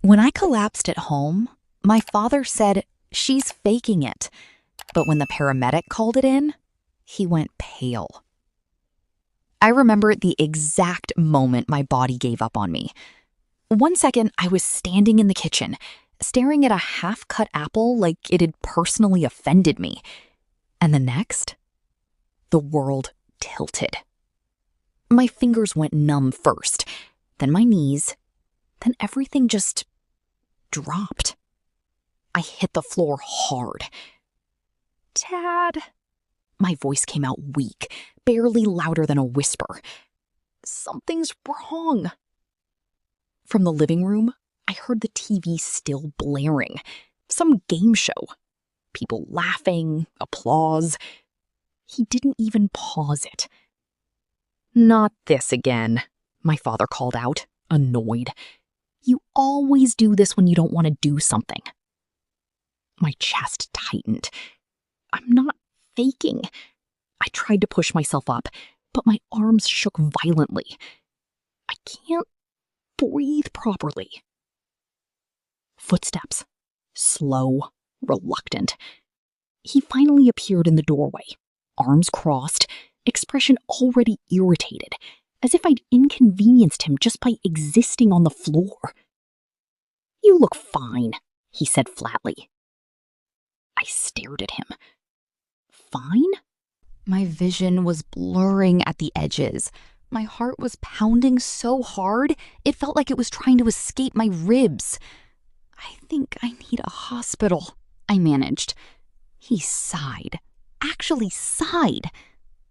When I collapsed at home, my father said, "She's faking it." But when the paramedic called it in, he went pale. I remember the exact moment my body gave up on me. One second, I was standing in the kitchen, staring at a half-cut apple like it had personally offended me. And the next, the world tilted. My fingers went numb first, then my knees, then everything just dropped. I hit the floor hard. "Dad." My voice came out weak, barely louder than a whisper. "Something's wrong." From the living room, I heard the TV still blaring. Some game show. People laughing, applause. He didn't even pause it. "Not this again," my father called out, annoyed. "You always do this when you don't want to do something." My chest tightened. I'm not faking. I tried to push myself up, but my arms shook violently. I can't breathe properly. Footsteps. Slow, reluctant. He finally appeared in the doorway, arms crossed, expression already irritated, as if I'd inconvenienced him just by existing on the floor. "You look fine," he said flatly. I stared at him. Fine? My vision was blurring at the edges. My heart was pounding so hard, it felt like it was trying to escape my ribs. "I think I need a hospital," I managed. He sighed. Actually sighed.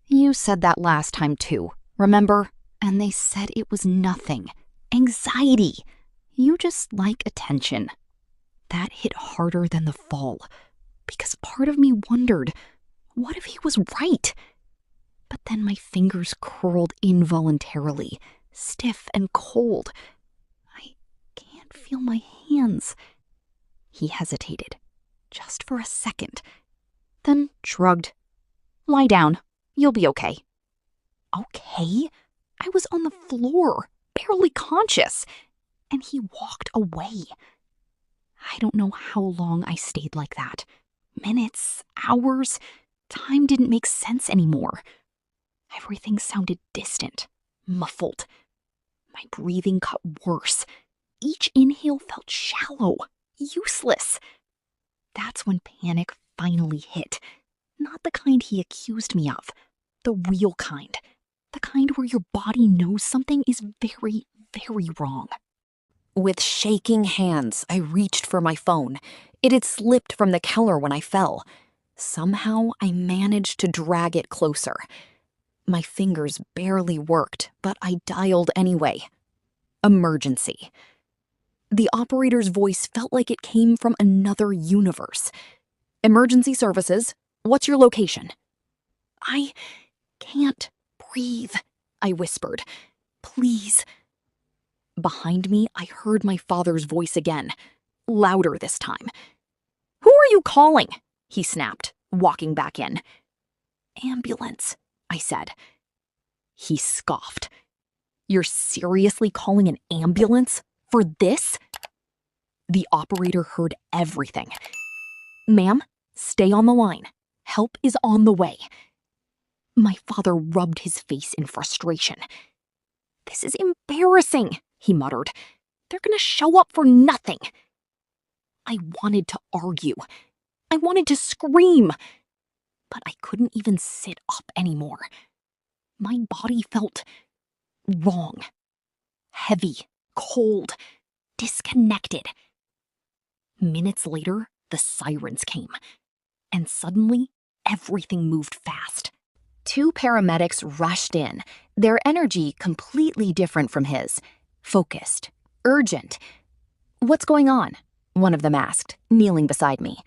"You said that last time too, remember? And they said it was nothing. Anxiety. You just like attention." That hit harder than the fall, because part of me wondered, what if he was right? But then my fingers curled involuntarily, stiff and cold. I can't feel my hands. He hesitated, just for a second, then shrugged. "Lie down. You'll be okay." Okay? I was on the floor, barely conscious, and he walked away. I don't know how long I stayed like that. Minutes, hours. Time didn't make sense anymore. Everything sounded distant, muffled. My breathing got worse. Each inhale felt shallow, useless. That's when panic finally hit. Not the kind he accused me of. The real kind. The kind where your body knows something is very, very wrong. With shaking hands, I reached for my phone. It had slipped from the counter when I fell. Somehow, I managed to drag it closer. My fingers barely worked, but I dialed anyway. Emergency. The operator's voice felt like it came from another universe. "Emergency services, what's your location?" "I can't breathe," I whispered. "Please." Behind me, I heard my father's voice again, louder this time. "Who are you calling?" he snapped, walking back in. "Ambulance," I said. He scoffed. "You're seriously calling an ambulance for this?" The operator heard everything. "Ma'am, stay on the line. Help is on the way." My father rubbed his face in frustration. "This is embarrassing," he muttered. "They're gonna show up for nothing." I wanted to argue. I wanted to scream. But I couldn't even sit up anymore. My body felt wrong. Heavy, cold, disconnected. Minutes later, the sirens came. And suddenly, everything moved fast. 2 paramedics rushed in, their energy completely different from his. Focused, urgent. "What's going on?" one of them asked, kneeling beside me.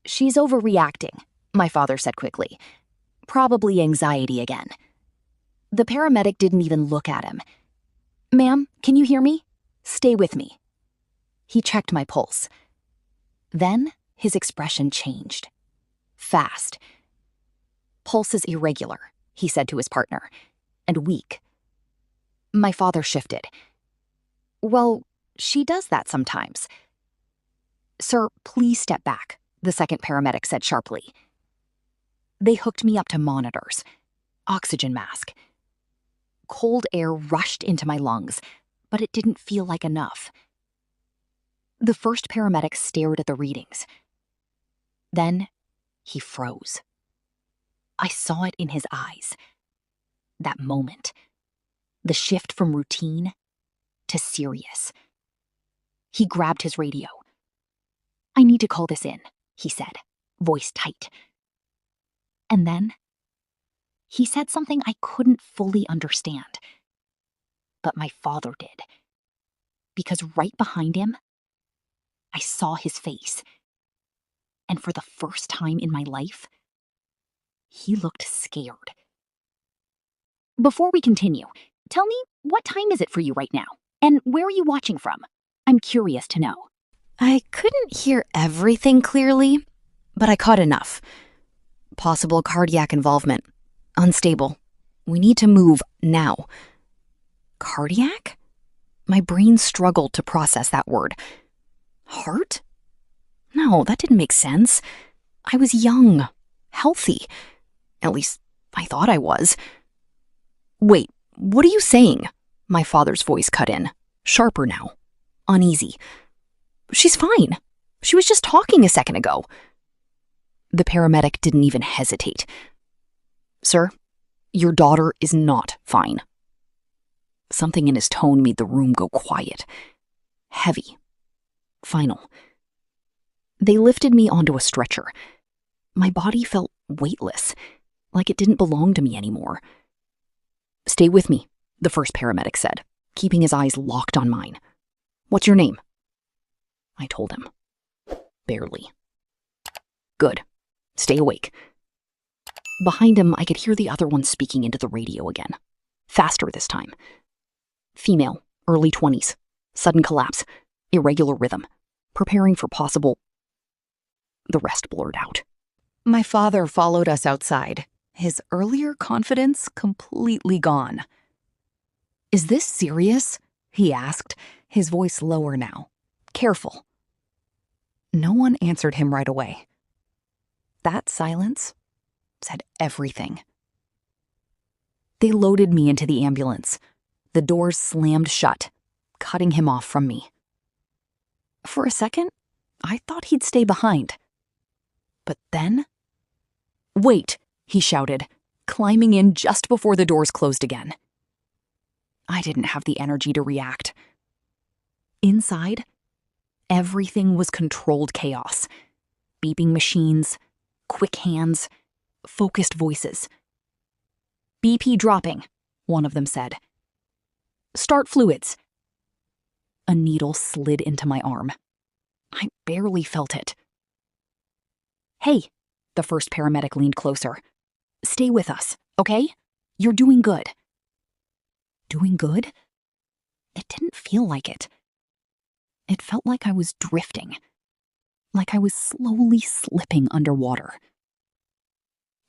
"She's overreacting," my father said quickly. "Probably anxiety again." The paramedic didn't even look at him. "Ma'am, can you hear me? Stay with me." He checked my pulse. Then his expression changed. Fast. "Pulse is irregular," he said to his partner, "and weak." My father shifted. "Well, She does that sometimes. Sir, please step back, the second paramedic said sharply. They hooked me up to monitors. Oxygen mask. Cold air rushed into my lungs, but it didn't feel like enough. The first paramedic stared at the readings. Then he froze. I saw it in his eyes. That moment. The shift from routine to serious. He grabbed his radio. I need to call this in, he said, voice tight. And then he said something I couldn't fully understand. But my father did. Because right behind him, I saw his face. And for the first time in my life, he looked scared. Before we continue, tell me, what time is it for you right now? And where are you watching from? I'm curious to know. I couldn't hear everything clearly, but I caught enough. Possible cardiac involvement. Unstable. We need to move now. Cardiac? My brain struggled to process that word. Heart? No, that didn't make sense. I was young, healthy. At least, I thought I was. Wait, what are you saying? My father's voice cut in, sharper now, uneasy. She's fine. She was just talking a second ago. The paramedic didn't even hesitate. Sir, your daughter is not fine. Something in his tone made the room go quiet. Heavy. Final. They lifted me onto a stretcher. My body felt weightless, like it didn't belong to me anymore. Stay with me, the first paramedic said, keeping his eyes locked on mine. What's your name? I told him. Barely. Good. Stay awake. Behind him, I could hear the other one speaking into the radio again. Faster this time. Female, early 20s. Sudden collapse. Irregular rhythm. Preparing for possible... The rest blurred out. My father followed us outside, his earlier confidence completely gone. Is this serious? He asked, his voice lower now. Careful. No one answered him right away. That silence said everything. They loaded me into the ambulance. The doors slammed shut, cutting him off from me. For a second, I thought he'd stay behind. But then... Wait, he shouted, climbing in just before the doors closed again. I didn't have the energy to react. Inside, everything was controlled chaos. Beeping machines, quick hands, focused voices. BP dropping, one of them said. Start fluids. A needle slid into my arm. I barely felt it. Hey, the first paramedic leaned closer. Stay with us, okay? You're doing good. Doing good? It didn't feel like it. It felt like I was drifting. Like I was slowly slipping underwater.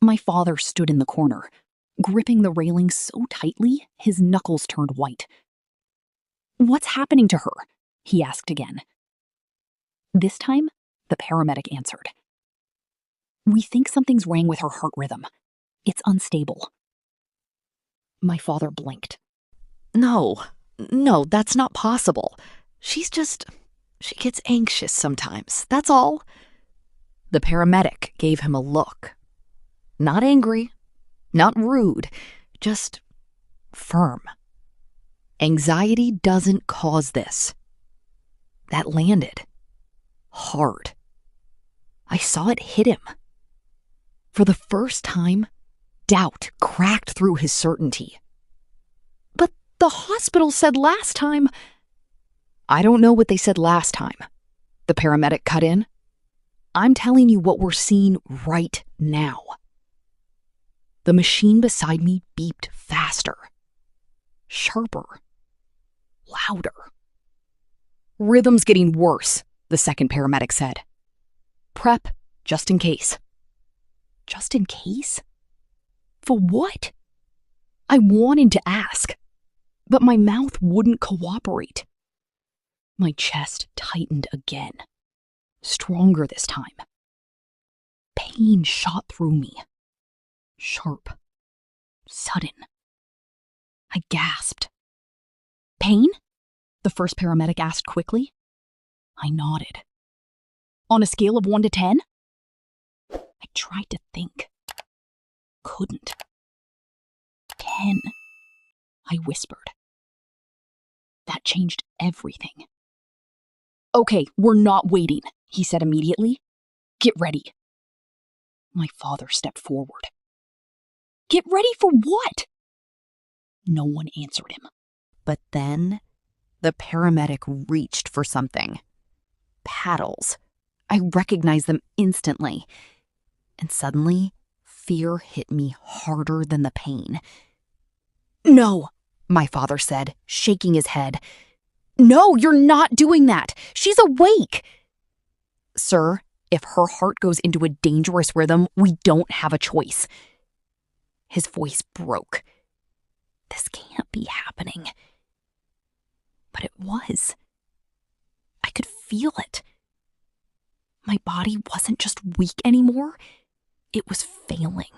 My father stood in the corner, gripping the railing so tightly his knuckles turned white. What's happening to her? He asked again. This time, the paramedic answered. We think something's wrong with her heart rhythm. It's unstable. My father blinked. No, that's not possible. She gets anxious sometimes, that's all. The paramedic gave him a look. Not angry, not rude, just firm. Anxiety doesn't cause this. That landed. Hard. I saw it hit him. For the first time, doubt cracked through his certainty. But the hospital said last time... I don't know what they said last time. The paramedic cut in. I'm telling you what we're seeing right now. The machine beside me beeped faster. Sharper. Louder. Rhythm's getting worse, the second paramedic said. Prep, just in case. Just in case? For what? I wanted to ask, but my mouth wouldn't cooperate. My chest tightened again, stronger this time. Pain shot through me. Sharp. Sudden. I gasped. Pain? The first paramedic asked quickly. I nodded. On a scale of 1 to 10? I tried to think. Couldn't. 10, I whispered. That changed everything. Okay, we're not waiting, he said immediately. Get ready. My father stepped forward. Get ready for what? No one answered him. But then, the paramedic reached for something. Paddles. I recognized them instantly. And suddenly, fear hit me harder than the pain. No, my father said, shaking his head. No, you're not doing that. She's awake. Sir, if her heart goes into a dangerous rhythm, we don't have a choice. His voice broke. This can't be happening. But it was. I could feel it. My body wasn't just weak anymore. It was failing.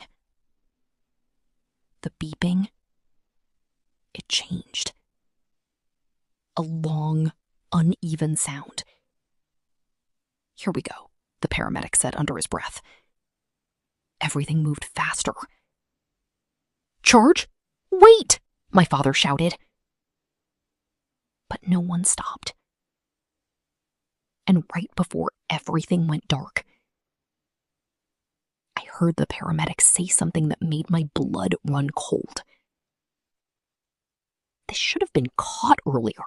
The beeping, it changed. A long, uneven sound. Here we go, the paramedic said under his breath. Everything moved faster. Charge? Wait, my father shouted. But no one stopped. And right before everything went dark, I heard the paramedic say something that made my blood run cold. This should have been caught earlier.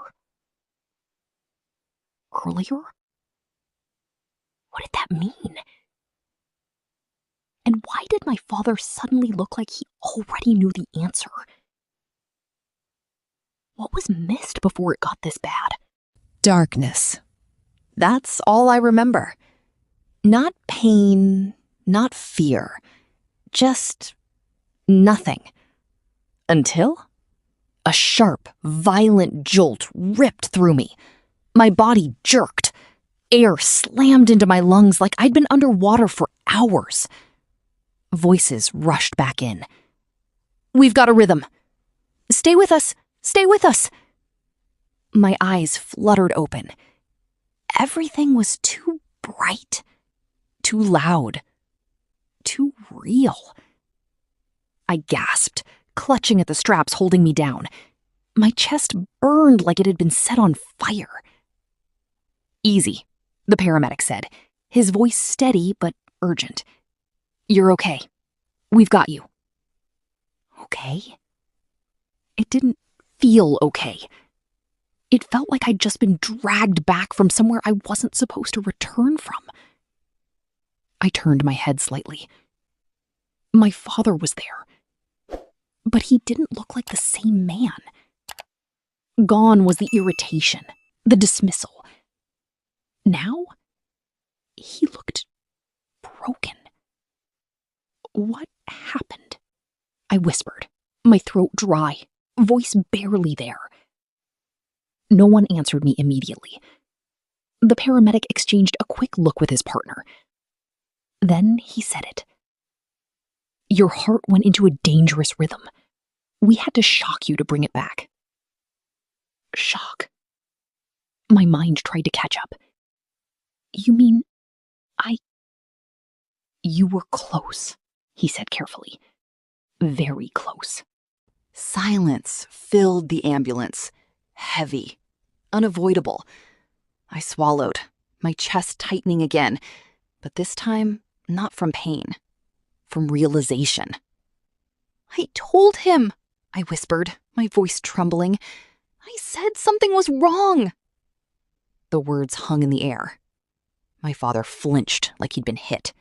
Earlier? What did that mean? And why did my father suddenly look like he already knew the answer? What was missed before it got this bad? Darkness. That's all I remember. Not pain, not fear. Just nothing. Until a sharp, violent jolt ripped through me. My body jerked. Air slammed into my lungs like I'd been underwater for hours. Voices rushed back in. We've got a rhythm. Stay with us. Stay with us. My eyes fluttered open. Everything was too bright, too loud, too real. I gasped, clutching at the straps holding me down. My chest burned like it had been set on fire. Easy, the paramedic said, his voice steady but urgent. You're okay. We've got you. Okay? It didn't feel okay. It felt like I'd just been dragged back from somewhere I wasn't supposed to return from. I turned my head slightly. My father was there. But he didn't look like the same man. Gone was the irritation, the dismissal. Now, he looked broken. What happened? I whispered, my throat dry, voice barely there. No one answered me immediately. The paramedic exchanged a quick look with his partner. Then he said it. Your heart went into a dangerous rhythm. We had to shock you to bring it back. Shock. My mind tried to catch up. You mean, You were close, he said carefully. Very close. Silence filled the ambulance. Heavy. Unavoidable. I swallowed, my chest tightening again, but this time not from pain, from realization. I told him, I whispered, my voice trembling. I said something was wrong. The words hung in the air. My father flinched like he'd been hit.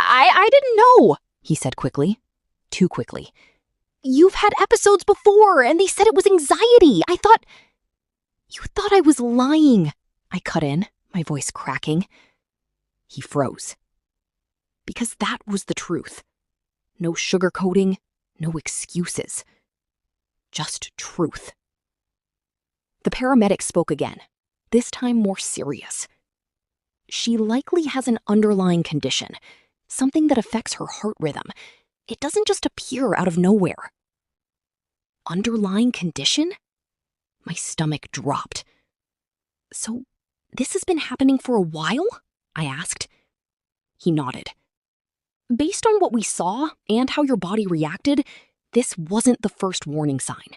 I didn't know, he said quickly. Too quickly. You've had episodes before, and they said it was anxiety. You thought I was lying, I cut in, my voice cracking. He froze. Because that was the truth. No sugarcoating, no excuses. Just truth. The paramedic spoke again, this time more serious. She likely has an underlying condition, something that affects her heart rhythm. It doesn't just appear out of nowhere. Underlying condition? My stomach dropped. So, this has been happening for a while? I asked. He nodded. Based on what we saw and how your body reacted, this wasn't the first warning sign.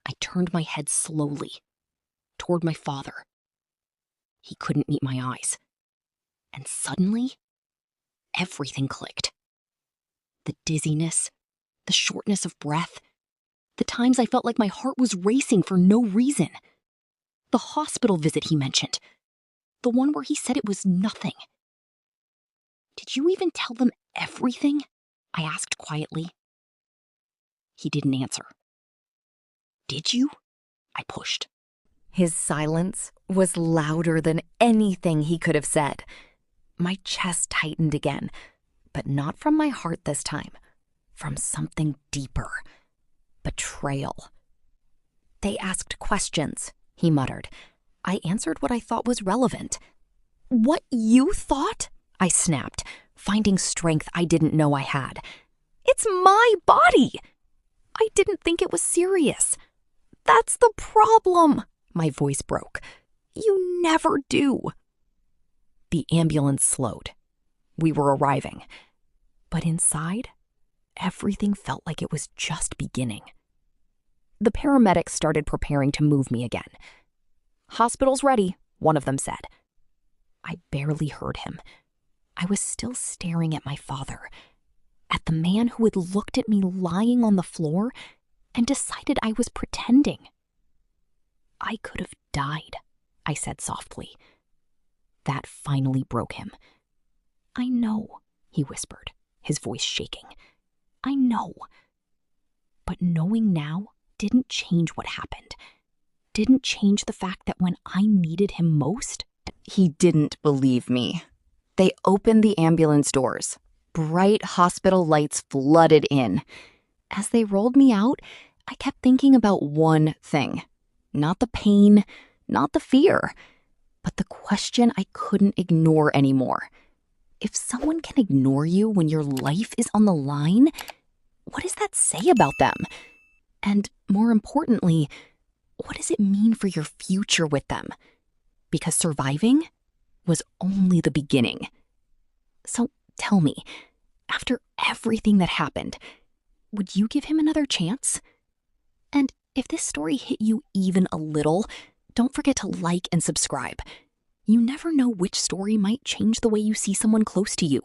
I turned my head slowly toward my father. He couldn't meet my eyes. And suddenly, everything clicked. The dizziness, the shortness of breath, the times I felt like my heart was racing for no reason. The hospital visit he mentioned, the one where he said it was nothing. Did you even tell them everything? I asked quietly. He didn't answer. Did you? I pushed. His silence was louder than anything he could have said. My chest tightened again, but not from my heart this time, from something deeper. Betrayal. They asked questions, he muttered. I answered what I thought was relevant. What you thought? I snapped, finding strength I didn't know I had. It's my body! I didn't think it was serious. That's the problem, my voice broke. You never do. The ambulance slowed. We were arriving. But inside, everything felt like it was just beginning. The paramedics started preparing to move me again. Hospital's ready, one of them said. I barely heard him. I was still staring at my father, at the man who had looked at me lying on the floor and decided I was pretending. I could have died, I said softly. That finally broke him. I know, he whispered, his voice shaking. I know. But knowing now didn't change what happened. Didn't change the fact that when I needed him most, he didn't believe me. They opened the ambulance doors. Bright hospital lights flooded in. As they rolled me out, I kept thinking about one thing. Not the pain, not the fear, but the question I couldn't ignore anymore. If someone can ignore you when your life is on the line, what does that say about them? And more importantly, what does it mean for your future with them? Because surviving was only the beginning. So tell me, after everything that happened, would you give him another chance? And if this story hit you even a little, don't forget to like and subscribe. You never know which story might change the way you see someone close to you.